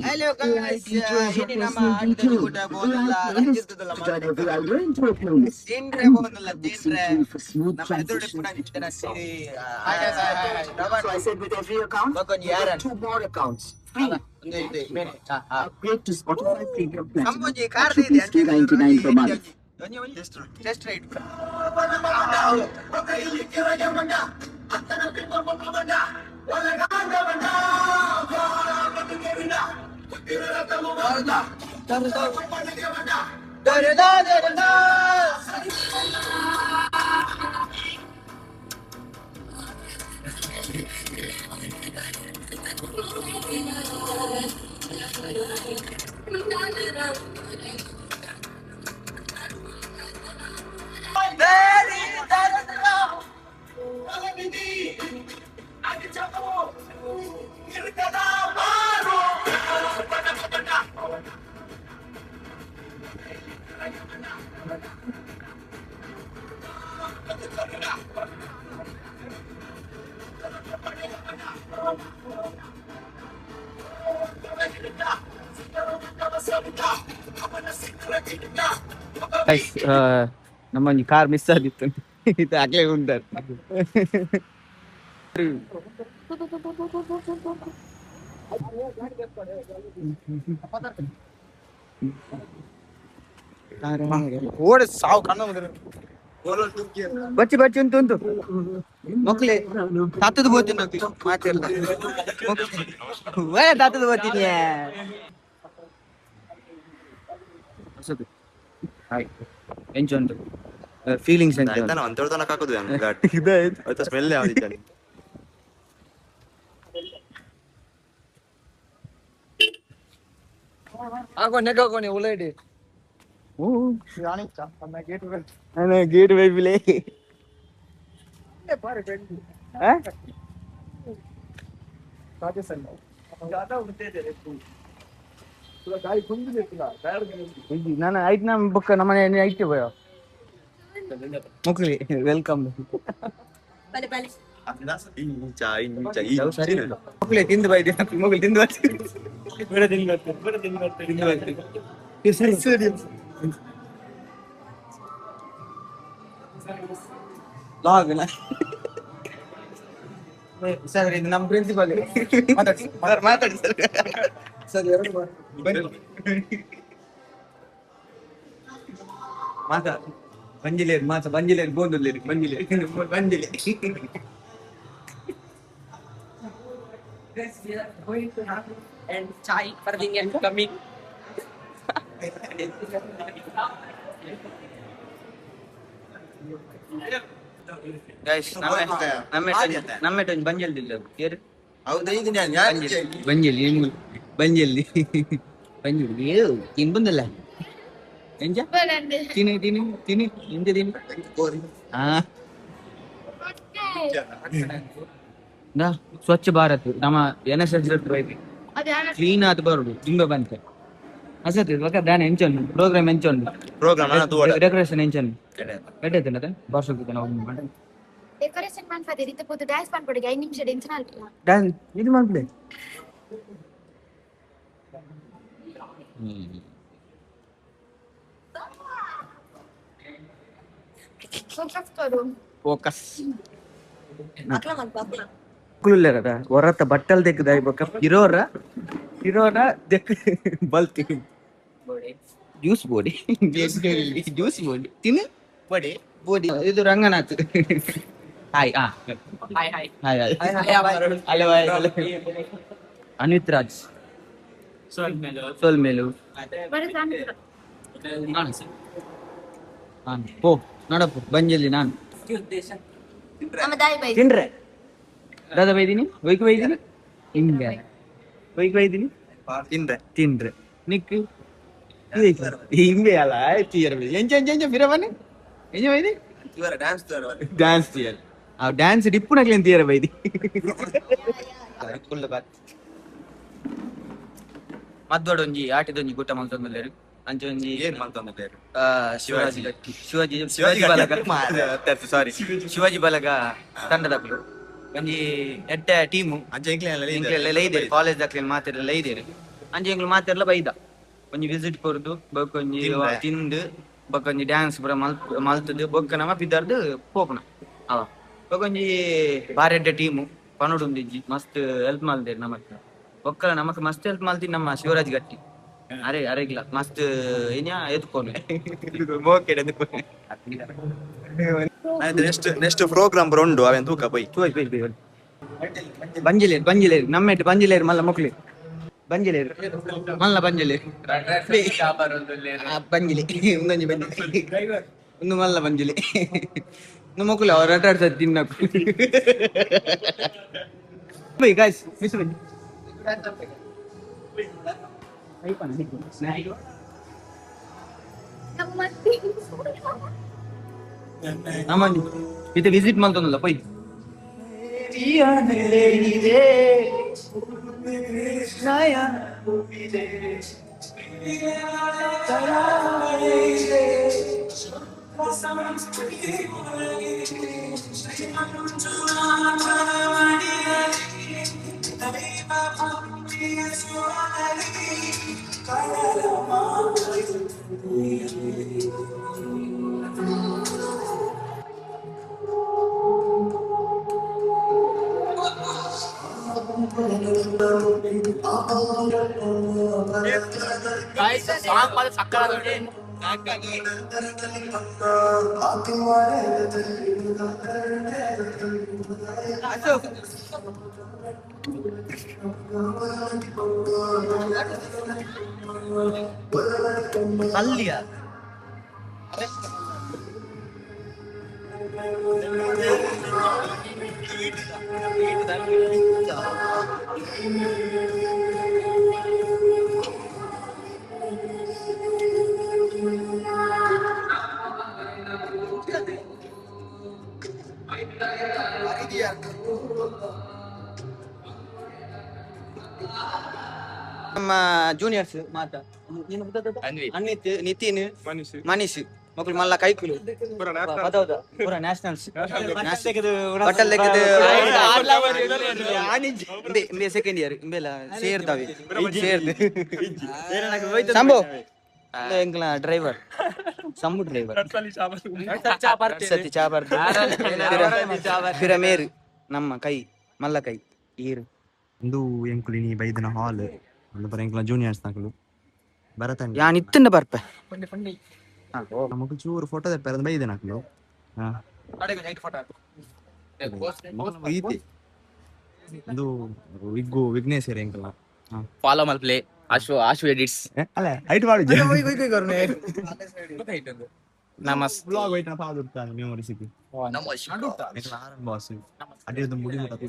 Hello guys, ini nama ada juga bola lanjut dalam genre bola genre. Nama itu udah pernah kita nasi. Hai guys, hai. So I said with every account, two more accounts. Free. Upgrade to Spotify Premium Platinum. At ₹299 per month. Just right. Guys ನಮ್ಮ car miss ಆಗಿತ್ತು ಇದು ಆಗ್ಲೇ ಉಂಟು ಓಡ ಸಾವು ಕಣ್ಣು ಬಚ್ಚಿ ಬಚ್ಚಿ ಉಂಟು ಮಕ್ಳೇ ತಾತದ ಬೋತೀನಿ ಮಾತಿಲ್ಲ ತಾತದ ಬೋತೀನಿ ಎಂಚ ಉಂಟು ಫೀಲಿಂಗ್ಸ್ ಎಂತ ಅಂತೇಳಿ ತನಕ ಹಾಕೋದು ಆಯ್ತಾ ಸ್ಮೆಲ್ ಯಾವ್ದು ಆಗೋನೆ ಉಳ್ಳಾಡಿ ಗೇಟ್ ಬೈಬಿಲೆ ನಾನು ಆಯ್ತು ನಮ್ಮ ಬುಕ್ಕ ನಮ್ಮನೆ ಐತೆ ಬಯ ಮುಕ್ಲಿ ವೆಲ್ಕಮ್ ಮುಕ್ಲಿ ತಿಂದು ಬೈದಿ ಮುಗ್ಲಿ ತಿಂದು ಲಾಗ್ನ ಸರ್ ಇದು ನಮ್ಮ ಪ್ರಿನ್ಸಿಪಲ್ ಮಾತಾಡಿ ಸರ್ ಎರಡು ಮಾತಾ ಬಂಜಿಲೇರು ಮಾತ ಬಂಜಿಲೇರು ಬೋಂದುಲ್ಲೇರು ಬಂಜಿಲೆ going to have and chai for the end coming. Guys ನಮ್ಮೆಟೊಂದು ಬಂಜಲ್ದಿಲ್ಲ ಕೇರು ಹೌದಾ ಇದು ಬಂಜಲ್ಲಿ ಬಂಜಲ್ಲಿ ಬಂಜಲ್ಲಿ ತಿನ್ ಬಂದಲ್ಲ ಎಂಜ ತಿನಿ ತಿನಿ ತಿನಿ ಎಂಜ ತಿನಿ ಸ್ವಚ್ಛ ಭಾರತ್ ನಮ್ಮ NSS ಕ್ಲೀನ್ ಆತ್ ಬರುದು ತುಂಬ ಬಂತ ಅಸತ್ ದಾನ ಎಂಚೊಂದು ಪ್ರೋಗ್ರಾಮ್ ಎಂಚೊಂದು ಡೆಕೋರೇಷನ್ ಎಂಚೊಂದು ಎಟ್ಟೈತೆ ವರ್ಷಕ್ಕೆ ನಾವು ಡೆಕೋರೇಷನ್ ಮಾಡ್ಫಾದೆ ಇತ್ತ ಪೋದು ಡ್ಯಾನ್ಸ್ ಮಾಡ್ಕೊಡಿ 5 ನಿಮಿಷ ಟೆನ್ಷನ್ ಆಗ್ತಿಲ್ಲ ಡ್ಯಾನ್ಸ್ ಇದು ಮಾಡ್ಬಿಡಿ ಫೋಕಸ್ ಕರು ಫೋಕಸ್ ಅಕ್ಲ ಮಾಡ್ಬಾಕ್ಲ ಕುಲ್ಲರ ಹೊರತ ಬಟ್ಟಲ್ ತೆಗ್ದ ಇಬಕ ಇರೋರ ದೆಕ್ ಬಲ್ತಿ ಜ್ಯೂಸ್ ಬೋಡಿ ಜ್ಯೂಸ್ ಬೋಡಿ ತಿನ್ನು ಬೋಡಿ ಬೋಡಿ ಇದು ರಂಗನಾಥ್ ಹಾಯ್ ಅನಿತ್ ರಾಜ್ ಸೋಲ್ಮೇಲು ಪೋ ನೋಡಪ್ಪ ಬಂಜಲ್ಲಿ ನಾನು ತಿನ್ರೆ ದಾದ ಬೈದೀನಿ ಒಯ್ಕೆ ಬೈದೀನಿ ಹಿಂಗ ಒಯ್ಕೆ ಬೈದೀನಿ ತಿನ್ರೆ ನಿಕ್ ಹಿಂಗೆ ಅಲ್ಲ ಎಂಚ ಬಿರವನೆ ಎಂಜ ಬೈದಿ ಡ್ಯಾನ್ಸ್ ತೀಯರ್ ಆ ಡ್ಯಾನ್ಸ್ ಡಿಪ್ಪುನಕ್ಲೆ ತೀಯರ ಬೈದಿ ಕುಲ್ಲ ಬಾತ್ ಮದ್ದೊಡೊಂಜಿ ಆಟಿದೊಂಜಿ ಗುಟ್ಟ ಮಲ್ತೊಂದುಲ್ಲೆರು ಅಂಚೊಂಜಿ ಏನ್ ಮಲ್ತೊಂದುಲ್ಲೆರು ಶಿವಾಜಿ ಬಲಗ ತಂಡದಕ್ಕಳು ಒಂಜಿ ಎಡ್ಡೆ ಟೀಮು ಇಂಕ್ಲೆಲ್ಲ ಇದೇರು ಕಾಲೇಜ್ ದಾಕ್ಲೆ ಮಾತೆಲ್ಲ ಇದೇರು ಅಂಚೆ ಎಂಕ್ಲು ಮಾತೆರ್ಲ ಬೈದ ಒಂಜಿ ವಿಸಿಟ್ ಕೊರ್ದು ಬೊಕ್ಕೊಂಜಿ ತಿಂದು ಬೊಕ್ಕೊಂಜಿ ಡ್ಯಾನ್ಸ್ ಪೂರ ಮಲ್ತದು ಬೊಕ್ಕ ನಮ ಪಿದಾರ್ದು ಪೋಪುನ ಅವ ಬೊಕ್ಕೊಂಜಿ ಬಾರೆಡ್ಡೆ ಟೀಮು ಪನೋಡು ಉಂದಿಜ್ಜಿ ಮಸ್ತ್ ಹೆಲ್ಪ್ ಮಲ್ದೇರು ನಮಕ್ ಬೊಕ್ಕಲ ನಮಕ್ ಮಸ್ತ್ ಹೆಲ್ಪ್ ಮಲ್ತಿ ನಮ್ಮ ಶಿವರಾಜ್ ಗಟ್ಟಿ ಅರೆ ಅರೆಗಿಲ್ಲ ಮಸ್ತ್ ಏನ್ಯಾ ಎತ್ಕೊನೆ ಮೋಕೆಡ್ ಎತ್ಕೊನೆ ನೆಕ್ಸ್ಟ್ ಪ್ರೋಗ್ರಾಮ್ ಬರೋಂಡು ಅವೆನ್ ತೂಕ ಬೈ ಬಂಜಿಲೇರು ನಮ್ಮೆಟ್ಟು ಬಂಜಿಲೇರು ಮಲ್ಲ ಮೊಕ್ಲಿ ಬಂಜಿಲೇರು ಮಲ್ಲ ಬಂಜಿಲೇರು ಬಂಜಿಲಿ ಒಂದೊಂಜಿ ಬಂಜಿಲಿ ಒಂದು ಮಲ್ಲ ಬಂಜಿಲಿ ಒಂದು ಮೊಕ್ಲು ಅವ್ರು ಆಟಾಡ್ತಾರೆ ತಿನ್ನಕು ಬೈ ಗಾಯ್ಸ್ ಮಿಸ್ ಬನ್ನಿ ನಮ್ಮಲ್ಲಿ ಇದು ವಿಸಿಟ್ ಮಾಡ್ತಂದಲ್ಲ ಪೈ ಅಲ್ಲಿಯ ನಮ್ಮ ಜೂನಿಯರ್ಸ್ ಮಾತಾ ಅನ್ವಿತ್ ನಿತಿನ್ ಮನೀಶ್ ಮಕ್ಕಳು ಮಲ್ಲ ಕೈಕುಲು ಪೂರ ನ್ಯಾಷನಲ್ಸ್ ಸೆಕೆಂಡ್ ಇಯರ್ ಇಂಬೆಲ್ಲ ಸೇರ್ತಾವೆ ಸಂಭು ಎಂಕ್ಲ ಡ್ರೈವರ್ ಸಂಭು ಡ್ರೈವರ್ ಸತಿ ಚಾಬಾರ್ ಪಿರ ಮೇರು ನಮ್ಮ ಕೈ ಮಲ್ಲ ಕೈ ಈರು ಇಂದು ಎಂಕುಲಿನಿ ಬೈದಿನ ಹಾಲ್ ಒಂದು ಬರ ಎಂಕುಲ ಜೂನಿಯರ್ಸ್ ನಕಲು ಬರತಂಡಿ ಯಾನ್ ಇತ್ತಂಡ ಬರ್ಪೆ ನಮಕ್ ಚೂರು ಫೋಟೋ ತೆಪ್ಪಾರ ಬೈದೆ ನಕಲು ಇದು ವಿಗ್ಗು ವಿಘ್ನೇಶ್ವರಿ ಎಂಕಲ ಫಾಲೋ ಮಲ್ಪ್ಲೆ ಆಶು ಎಡಿಟ್ಸ್ ಅಲ್ಲ ಹೈಟ್ ಮಾಡಿದ್ದೆ ನಮಸ್ತೆ ಬ್ಲಾಗ್ ವೈಟ್ ನಾ ಪಾದುರ್ತಾನೆ ಮೆಮೊರಿ ಸಿಕ್ಕಿ ಎಂಕಲ ಆರನ್ ಬಾಸ್ ಅಡಿಯದು ಮುಡಿ ಮುಟ್ಟ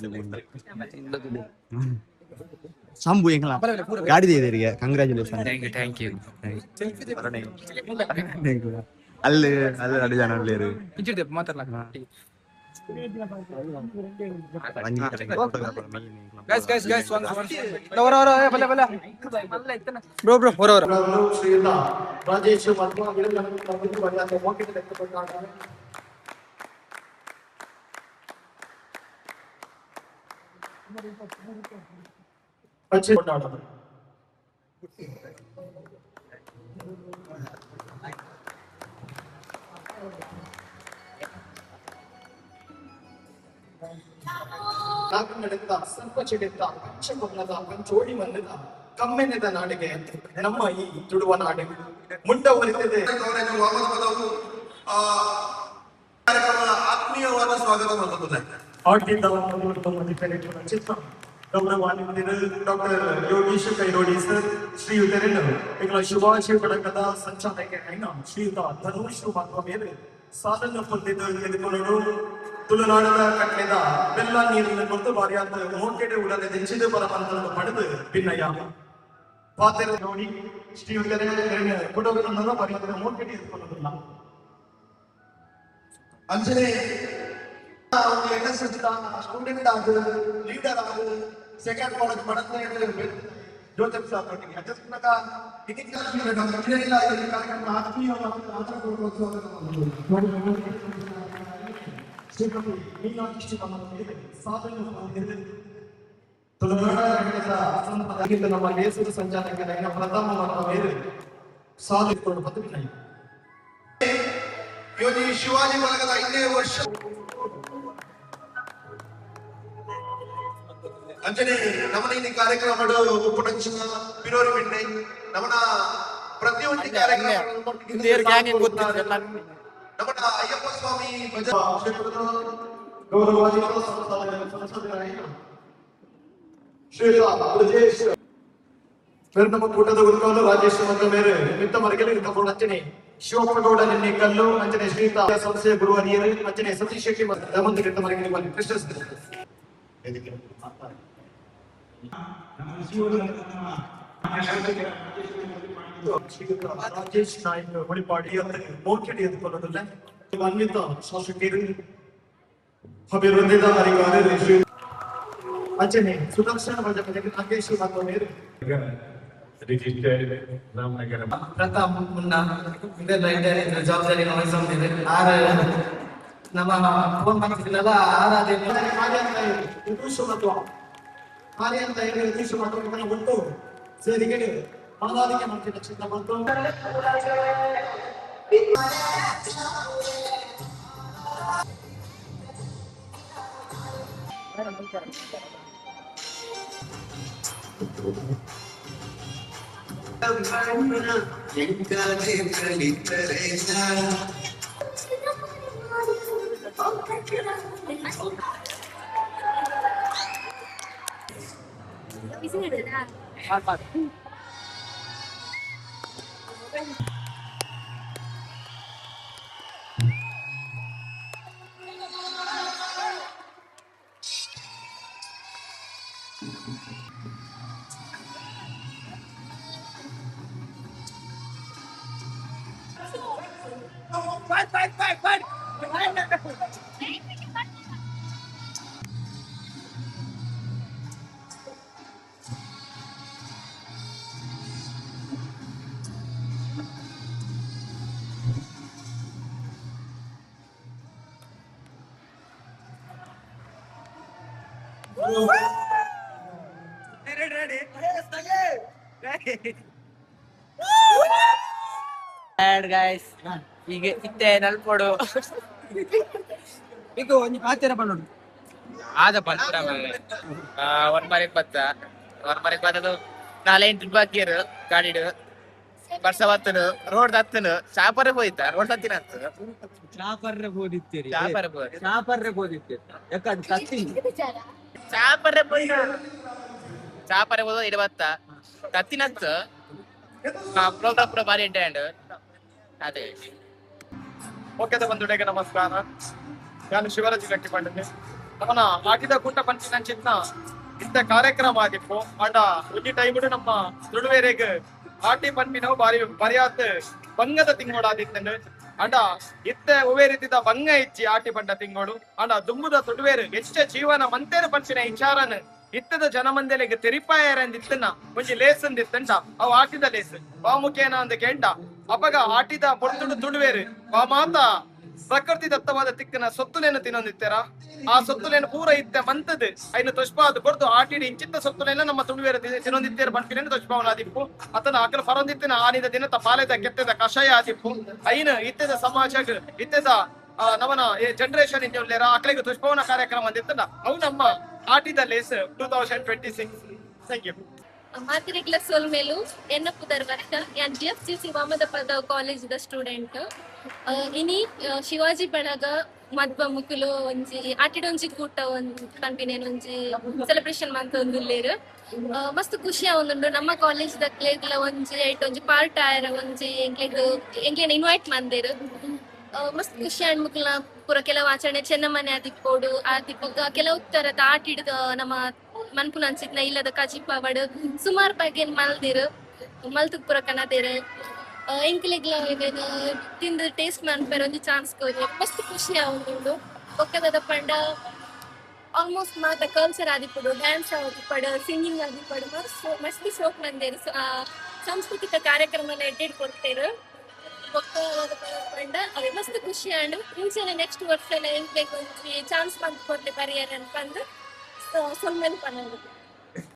ಸಂಭು ಎಂಕಲ ಗಾಡಿ ದೇದರಿಗೆ ಕಂಗ್ರಾಚುಲೇಷನ್ ಥ್ಯಾಂಕ್ ಯು ಅಲ್ಲಿ ಅಲ್ಲಿ ಎರಡು ಜನ ಇಲ್ಲೇರು ನಾಗನಡೆದ ಸಂಪಚಿಡಿತ ಪಂಚಕೊಲ್ಲದ ಪಂಚೋಡಿ ಮಲ್ಲದ ಕಮ್ಮೆನೆದ ನಾಡಿಗೆ ನಮ್ಮ ಈ ತುಡುವ ನಾಡಿಗೆ ಮುಂಡವರಿತದೆ ಕಾರ್ಯಕ್ರಮದ ಆತ್ಮೀಯವಾದ ಸ್ವಾಗತ ಮಾಡುತ್ತದೆ ಚಿತ್ರ ಗೌರವಾನ್ವಿತರು ಡಾಕ್ಟರ್ ಯೋಗೀಶ್ ಕೈರೋಡಿ ಸರ್ ಶ್ರೀಯುತರನ್ನು ಈಗಲ ಶುಭಾಶಯ ಪಡಕದ ಸಂಚಾಲಕ ಶ್ರೀಯುತ ಧನುಷ್ ಮಾಡುವ ಮೇಲೆ ಸಾಧನೆ ಹೊಂದಿದ್ದು ತೆಗೆದುಕೊಂಡು ತುಳುನಾಡದ ಕಟ್ಟೆದ ಬೆಲ್ಲ ನೀರಿನ ಕೊಟ್ಟು ಬಾರಿಯಾದ ಮೋಕೆಡೆ ಉಡದೆ ದೆಂಚಿದ ಪರಮಂತರನ್ನು ಪಡೆದು ಭಿನ್ನಯ ಪಾತ್ರ ನೋಡಿ ಶ್ರೀಯುತರ ಫೋಟೋಗಳನ್ನು ಬಾರಿಯಾದ ಮೋಕೆಡೆ ಎದುಕೊಳ್ಳುವುದಿಲ್ಲ ಅಂಜನೆ ಸ್ಟೂಡೆಂಟ್ ಆಗ ಲೀಡರ್ ಆಗ ಸೆಕೆಂಡ್ ಕಾಲೇಜ್ ಪಡೆದ ಜೋಸೆಫ್ ಸಾಹೇಬ್ ಅಧ್ಯಕ್ಷಕ ಕಾರ್ಯಕ್ರಮ ಆತ್ಮೀಯ ಸಾಧನೆ ತುಳುನಾಡ ಘಟಕದ ಸಂಪದಕ್ಕಿಂತ ನಮ್ಮ ದೇಶದ ಸಂಚಾಲಕರ ಪ್ರಥಮ ಮತ್ತು ಬೇರೆ ಸಾಧಿಸಿಕೊಂಡು ಬದುಕಿನ ಯೋಜಿ ಶಿವಾಜಿ ಬಳಗದ 5ನೇ ವರ್ಷ ಅಂಚನೆ ನಮ್ಮನ ಈ ಕಾರ್ಯಕ್ರಮ ಉಪಟಂಕ್ಷಣ ಪಿರೋರಿ ಮಿಣ್ಣೆ ನಮ್ಮನ ಪ್ರತಿಯೊಂದು ಕಾರ್ಯಕ್ರಮ ನಮ್ಮನ ಅಯ್ಯಪ್ಪ ಸ್ವಾಮಿ ಗೌರವಾಧಿಕಾರ ಶ್ರೀ ನಮ್ಮ ಕೂಟದ ಉದ್ಭವನು ರಾಜೇಶ್ ಮತ್ತು ಮೇರೆ ಮಿತ್ತ ಮರಗೆಲೆ ತಗೊಂಡು ಅಂಚನೆ ಶಿವಪ್ಪಗೌಡ ನಿನ್ನೆ ಕಲ್ಲು ಅಂಚನೆ ಶ್ರೀತಾ ಸಂಸ್ಥೆಯ ಗುರುವರಿಯರು ಅಂಚನೆ ಸತೀಶ್ ಶೆಟ್ಟಿ ಮತ್ತು ದಮಂತ ಕೆಟ್ಟ ಮರಗೆಲೆ ಬನ್ನಿ ಕೃಷ್ಣ ರಾಜೇಶ್ ನಾಯ್ಕ ಹೊಳಿಪಾಡಿ ಮೋಕೆಡಿ ಎದುಕೊಳ್ಳೋದಿಲ್ಲ ಅನ್ವಿತ ಶಾಸಕರು ಅಭಿವೃದ್ಧಿದ ಅಧಿಕಾರಿ ಶ್ರೀ ಅಂಚನೆ ಸುದರ್ಶನ ಭಜನೆ ನಾಗೇಶ್ ಮತ್ತು ಮೇರೆ ಪ್ರಥಮ ಮುನ್ನ ಇದೆಲ್ಲ ಇದ್ದಾರೆ ಜವಾಬ್ದಾರಿ ವಹಿಸಿಕೊಂಡಿದೆ ನಮ್ಮ ಫೋನ್ ಮಾಡ್ತಿದ್ರಲ್ಲ ಹಾಗೆ ಅಂತ ಹೇಳಿ ನಿರ್ದೇಶ ಮಾಡ್ಕೊಂಡು ಬಂತು ಸೇರಿಗೆ ಮಾನವಾದಿಕೆ ಮಾಡ್ತಿದ್ದ ಚಿತ್ರ ಬಂತು ಗೈಸ್ ಈಗ ಇತ್ತೆ ನಲ್ಪೊಡು ಈಗ ಒಂದು ಆಚಾರ ಮಾಡೋದು ಆದ ಪಂಚರ ಒನ್ಮರೆಗ್ ಬತ್ತದು 4 ಟ್ರಿಪ್ ಹಾಕಿರು ಗಾಡಿಡು ವರ್ಷ ಬತ್ತನು ರೋಡ್ ದತ್ತನು ಚಾಪರೆ ಹೋಯ್ತಾ ರೋಡ್ ದತ್ತಿನ ಚಾಪರ್ರೆ ಬೋದಿತ್ತೀರಿ ಚಾಪರೆ ಯಾಕಂದ್ರೆ ಕತ್ತಿ ಚಾಪರೆ ಹೋದ ಇಡ ಬತ್ತ ತತ್ತಿನತ್ತು ಪ್ರೋಗ್ರಾಮ್ ಪೂರ ಬಾರಿ ಎಂಟು ಅದೇ ಓಕೆ ಬಂಧುಡೆಗೆ ನಮಸ್ಕಾರ ನಾನು ಶಿವರಾಜ್ ಗಟ್ಟಿಪಂಡಿನಿ ನಮ್ಮನ ಆಟಿದ ಕೂಟ ಪಂಚಿನ ಚಿನ್ನ ಇಂಥ ಕಾರ್ಯಕ್ರಮ ಆಗಿಪ್ಪು ಆಟ ಒಂಜಿ ಟೈಮ್ ನಮ್ಮ ತುಳುವೇರೆಗ್ ಆಟಿ ಪನ್ಪಿನವು ಬಾರಿ ಬರಿಯಾತ್ ಬಂಗದ ತಿಂಗೋಡಾದಿತ್ತಂಡು ಅಂಡ ಇತ್ತೆ ಒವೇ ರೀತಿದ ಬಂಗ ಇಚ್ಚಿ ಆಟಿ ಪಂಡ ತಿಂಗೋಡು ಅಂಡ ದುಂಬುದ ತುಳುವೇರು ಎಷ್ಟೇ ಜೀವನ ಮಂತೇನು ಪಂಚಿನ ವಿಚಾರನ ಇತ್ತದ ಜನಮಂದೆಲೆಗೆ ತೆರಿಪಾಯರಂದಿತ್ತನ್ನ ಒಂಜಿ ಲೇಸ್ ಅಂದಿತ್ತಂಡ ಅವು ಆಟಿದ ಲೇಸ್ ಆ ಮುಖೇನ ಅಂದ ಕೆಂಡ ಅಪಗ ಆಟಿದ ಪೊರ್ತುಡು ತುಳುವೇರು ಆ ಮಾತ ಪ್ರಕೃತಿ ದತ್ತವಾದ ತಿಕ್ಕನ ಸೊತ್ತುಲೇನು ತಿನ್ನೊಂದಿತ್ತಾರ ಆ ಸೊತ್ತುಲೇನು ಪೂರ ಇತ್ತೆ ಮಂತದ್ ಐನು ತೊಷ್ಪಾದ್ ಕೊಡ್ದು ಆಟಿಡಿ ಇಂಚಿತ್ತ ಸೊತ್ತುಲೆಲ್ಲ ನಮ್ಮ ತುಳುವೇರು ತಿನ್ನೊಂದಿತ್ತೇರ ಬಂಪಿನ ತೊಷ್ಪಾವನಾದಿಪ್ಪು ಅತನ ಅಕಲ ಫರೊಂದಿತ್ತಿನ ಆನಿದ ದಿನತ ಪಾಲೆದ ಕೆತ್ತದ ಕಷಾಯ ಆದಿಪ್ಪು ಐನು ಇತ್ತದ ಸಮಾಜ ಇತ್ತದ ನವನ ಜನರೇಷನ್ ಇಂಜುಲ್ಲೇರ ಅಕಲಿಗೆ ತುಷ್ಪವನ ಕಾರ್ಯಕ್ರಮ ಅಂದಿತ್ತಲ್ಲ ಅವು ನಮ್ಮ ಆಟಿದ ಲೇಸ್ 2026 ಥ್ಯಾಂಕ್ ಯು ಮಾತಿರಿಗ್ಲ ಸೋಲ್ಮೇಲು ಎನ್ನ ಪುದರ್ ವರ್ಷ ಯಾನ್ GFCC ವಾಮದಪದ ಕಾಲೇಜ್ ದ ಸ್ಟೂಡೆಂಟ್ ಇನಿ ಶಿವಾಜಿ ಬೆಳಗ ಮದ್ವ ಮುಕ್ಕುಲು ಒಂಜಿ ಆಟಿಡೊಂಜಿ ಕೂಟ ಒಂದು ಕಂಪಿನೇನು ಒಂಜಿ ಸೆಲೆಬ್ರೇಷನ್ ಮಂತ್ ಒಂದುಲ್ಲೇರು ಮಸ್ತ್ ಖುಷಿ ಆವೊಂದುಂಡು ನಮ್ಮ ಕಾಲೇಜ್ ದಕ್ಲೆಗ್ಲ ಒಂಜಿ ಐಟ್ ಒಂಜಿ ಪಾರ್ಟ್ ಆಯರ ಒಂಜಿ ಎಂಕ್ಲೇನ ಇನ್ವೈಟ್ ಮಂದೆರು ಮಸ್ತ್ ಖುಷಿ ಆಂಡ್ ಮುಕ್ಲ ಪೂರ ಕೆಲವು ಆಚರಣೆ ಚೆನ್ನಮನೆ ಆದಿಪ್ಪೋಡು ಆದಿಪ್ಪಗ ಕೆಲವು ತರದ ಆಟಿಡ್ದ ನಮ್ಮ ಮನ್ಪುನ ಅನ್ಸಿತ್ನ ಇಲ್ಲದ ಕಜಿಪಾವಡ್ ಸುಮಾರು ಬಗ್ಗೆ ಮಲ್ದಿರು ಮಲ್ತುಕ್ ಪೂರ ಕನದೇರು ಎಂಕ್ಲೆಗ್ಲ ತಿಂದು ಟೇಸ್ಟ್ ಮನ್ಪೇರ ಒಂಜಿ ಚಾನ್ಸ್ ಕೋರಿ ಮಸ್ತ್ ಖುಷಿ ಆವೊಂದುಂಡು ಒಕ್ಕದ ಪಂಡ ಆಲ್ಮೋಸ್ಟ್ ಮಾತ ಕಲ್ಚರ್ ಆದಿಪ್ಪಡು ಡ್ಯಾನ್ಸ್ ಆದಿಪ್ಪಡು ಸಿಂಗಿಂಗ್ ಆದಿಪ್ಪಡು ಮಸ್ತ್ ಸೋಕ್ ಮಂದೇರು ಸಾಂಸ್ಕೃತಿಕ ಕಾರ್ಯಕ್ರಮ ಎಡ್ಡೆಡ್ ಕೊಡ್ತೇರು ಪಂಡ ಅವೆ ಮಸ್ತ್ ಖುಷಿ ಆಂಡ್ ಇಂಚನೆ ನೆಕ್ಸ್ಟ್ ವರ್ಷ ಎಂಕ್ಲೆಗ್ ಒಂಜಿ ಚಾನ್ಸ್ ಮಂತ್ ಕೊಡ್ತೆ ಬರಿಯರ್ ಅನ್ಪಂದು ಸೊಲ್ಮೆಲ್ ಪನ್ನೋದು